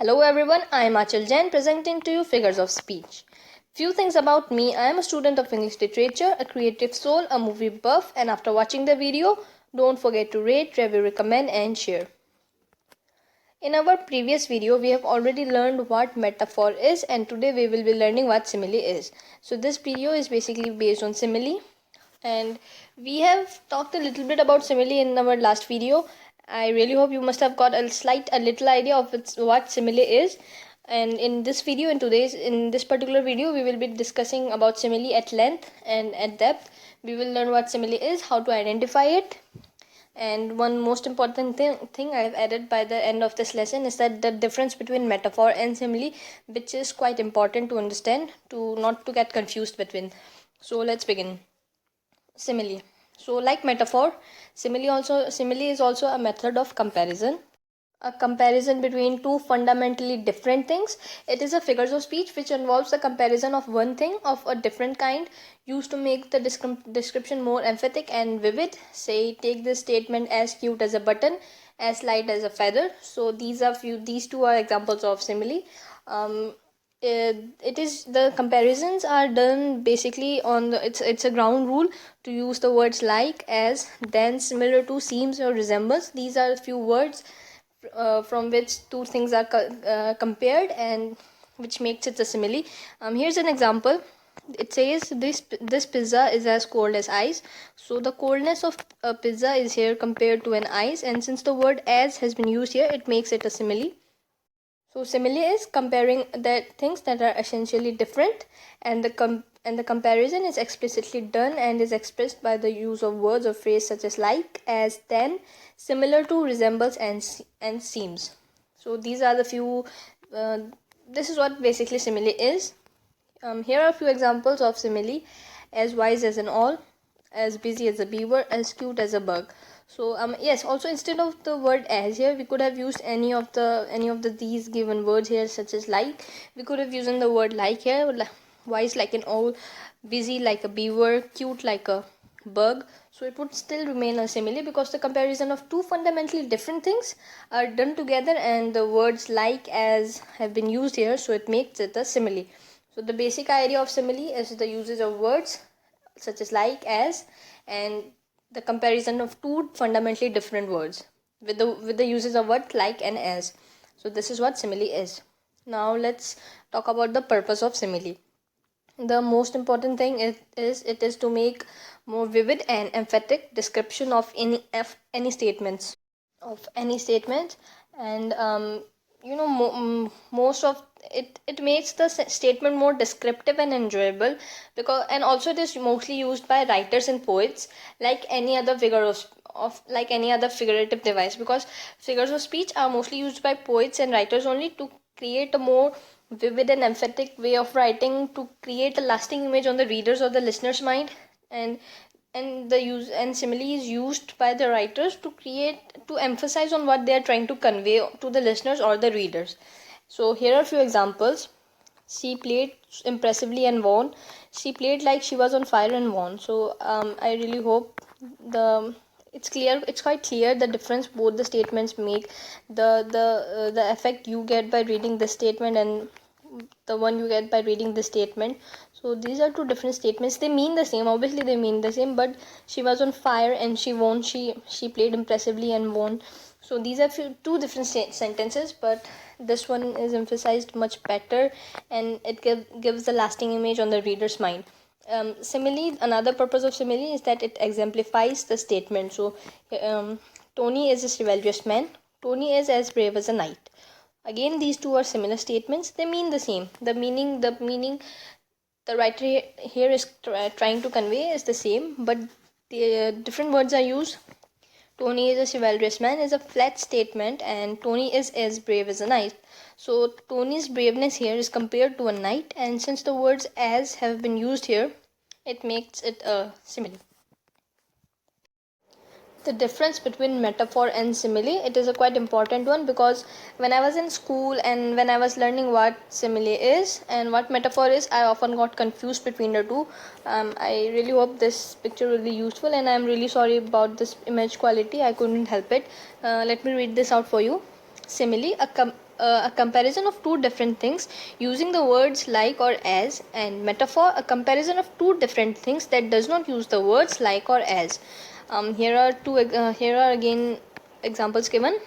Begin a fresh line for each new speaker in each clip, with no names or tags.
Hello everyone, I am Achal Jain presenting to you Figures of Speech. Few things about me: I am a student of English literature, a creative soul, a movie buff, and after watching the video, don't forget to rate, review, recommend, and share. In our previous video, we have already learned what metaphor is, and today we will be learning what simile is. So this video is basically based on simile, and we have talked a little bit about simile in our last video. I really hope you must have got a little idea of what simile is. And in this particular video, we will be discussing about simile at length and at depth. We will learn what simile is, how to identify it, and one most important thing I have added by the end of this lesson is that the difference between metaphor and simile, which is quite important to understand, to not to get confused between. So let's begin. Simile. So like metaphor, simile is also a method of comparison. A comparison between two fundamentally different things. It is a figures of speech which involves the comparison of one thing of a different kind, used to make the description more emphatic and vivid. Say, take this statement: as cute as a button, as light as a feather. So these two are examples of simile. It is the comparisons are done basically on the it's a ground rule to use the words like, as, then, similar to, seems, or resembles. These are a few words from which two things are compared, and which makes it a simile. Here's an example. It says this pizza is as cold as ice. So the coldness of a pizza is here compared to an ice, and since the word as has been used here, it makes it a simile. So simile is comparing the things that are essentially different, and the comparison is explicitly done and is expressed by the use of words or phrase such as like, as, then, similar to, resembles, and seems. So these are the few. This is what basically simile is. Here are a few examples of simile: as wise as an owl, as busy as a beaver, as cute as a bug. So yes, also instead of the word as here, we could have used any of these given words here, such as like. We could have used the word like here: wise like an owl, busy like a beaver, cute like a bug. So it would still remain a simile because the comparison of two fundamentally different things are done together, and the words like, as have been used here, so it makes it a simile. So the basic idea of simile is the uses of words such as like, as, and the comparison of two fundamentally different words with the uses of words like and as. So this is what simile is. Now let's talk about the purpose of simile. The most important thing is to make more vivid and emphatic description of any statements, and most of it makes the statement more descriptive and enjoyable, because, and also it is mostly used by writers and poets, like any other figure of like any other figurative device, because figures of speech are mostly used by poets and writers only to create a more vivid and emphatic way of writing, to create a lasting image on the readers or the listener's mind. And simile is used by the writers to emphasize on what they are trying to convey to the listeners or the readers. So here are a few examples. She played impressively and won. She played like she was on fire and won. So I really hope it's quite clear the difference both the statements make, the effect you get by reading this statement and the one you get by reading this statement. So these are two different statements. They mean the same, obviously they mean the same, but she was on fire and she won. She played impressively and won. So these are two different sentences, but this one is emphasized much better, and it gives a lasting image on the reader's mind. Simile, another purpose of simile is that it exemplifies the statement. So Tony is a chivalrous man. Tony is as brave as a knight. Again, these two are similar statements. They mean the same. The meaning the writer here is trying to convey is the same, but the different words are used. Tony is a chivalrous man is a flat statement, and Tony is as brave as a knight. So Tony's braveness here is compared to a knight, and since the words as have been used here, it makes it a simile. The difference between metaphor and simile, it is a quite important one, because when I was in school and when I was learning what simile is and what metaphor is, I often got confused between the two. I really hope this picture will be useful, and I'm really sorry about this image quality. I couldn't help it. Let me read this out for you. Simile: a comparison of two different things using the words like or as, and metaphor, a comparison of two different things that does not use the words like or as. Here are again examples given.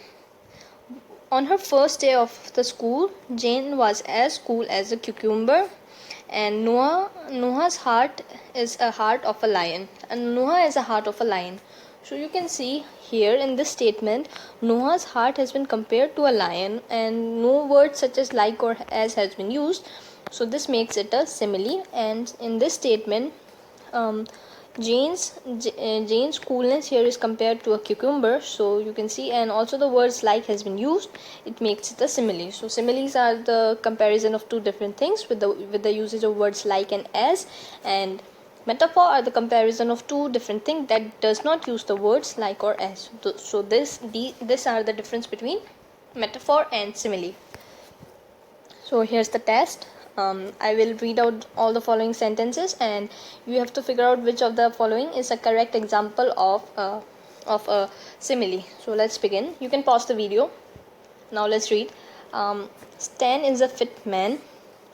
On her first day of the school, Jane was as cool as a cucumber, and Noah's heart is a heart of a lion, and Noah is a heart of a lion. So you can see here in this statement, Noah's heart has been compared to a lion, and no words such as like or as has been used. So this makes it a simile. And in this statement, Jane's coolness here is compared to a cucumber, so you can see, and also the words like has been used. It makes it a simile. So similes are the comparison of two different things with the usage of words like and as, and metaphor are the comparison of two different things that does not use the words like or as. So this are the difference between metaphor and simile. So here's the test. I will read out all the following sentences, and you have to figure out which of the following is a correct example of a simile. So let's begin. You can pause the video. Now let's read. Stan is a fit man.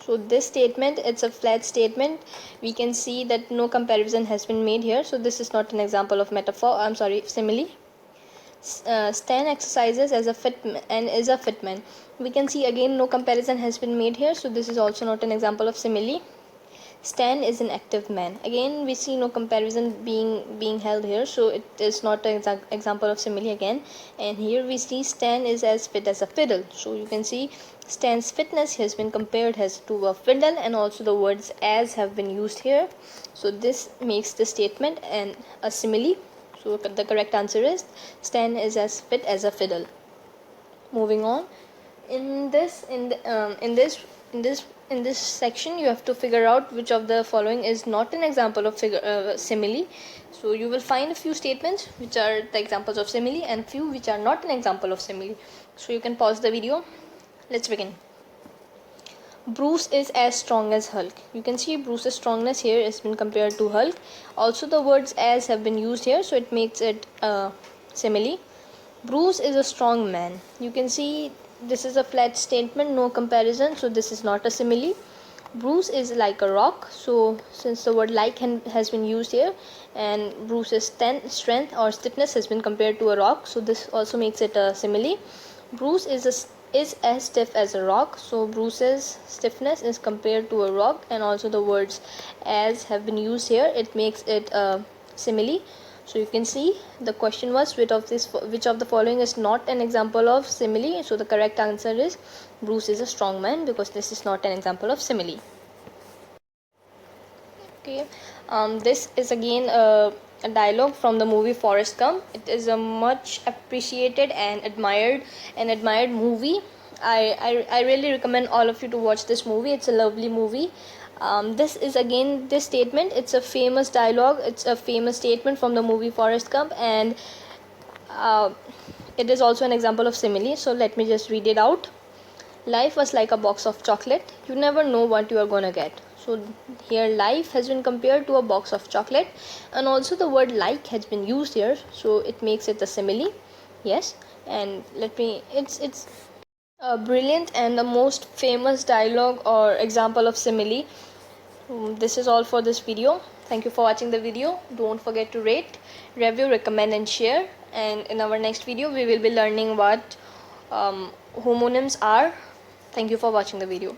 So this statement, it's a flat statement. We can see that no comparison has been made here. So this is not an example of simile. Stan exercises as a fit and is a fit man. We can see again no comparison has been made here, so this is also not an example of simile. Stan is an active man. Again we see no comparison being held here, so it is not an example of simile again. And here we see Stan is as fit as a fiddle, so you can see Stan's fitness has been compared to a fiddle, and also the words as have been used here, so this makes the statement a simile. So the correct answer is Stan is as fit as a fiddle. Moving on, in this section, you have to figure out which of the following is not an example of simile. So you will find a few statements which are the examples of simile, and few which are not an example of simile. So you can pause the video. Let's begin. Bruce is as strong as Hulk. You can see Bruce's strongness here has been compared to Hulk. Also the words as have been used here, so it makes it a simile. Bruce is a strong man. You can see this is a flat statement, no comparison, so this is not a simile. Bruce is like a rock. So since the word like has been used here, and Bruce's strength or stiffness has been compared to a rock, so this also makes it a simile. Bruce is as stiff as a rock, so Bruce's stiffness is compared to a rock, and also the words as have been used here, it makes it a simile. So you can see the question was which of the following is not an example of simile. So the correct answer is Bruce is a strong man, because this is not an example of simile. Okay, this is again a dialogue from the movie Forrest Gump. It is a much appreciated and admired movie. I really recommend all of you to watch this movie. It's a lovely movie. This is again this statement. It's a famous dialogue. It's a famous statement from the movie Forrest Gump, and it is also an example of simile. So let me just read it out. Life was like a box of chocolate. You never know what you are gonna get. So here life has been compared to a box of chocolate, and also the word like has been used here, so it makes it a simile. Yes, and it's a brilliant and the most famous dialogue or example of simile. This is all for this video. Thank you for watching the video. Don't forget to rate, review, recommend and share. And in our next video we will be learning what homonyms are. Thank you for watching the video.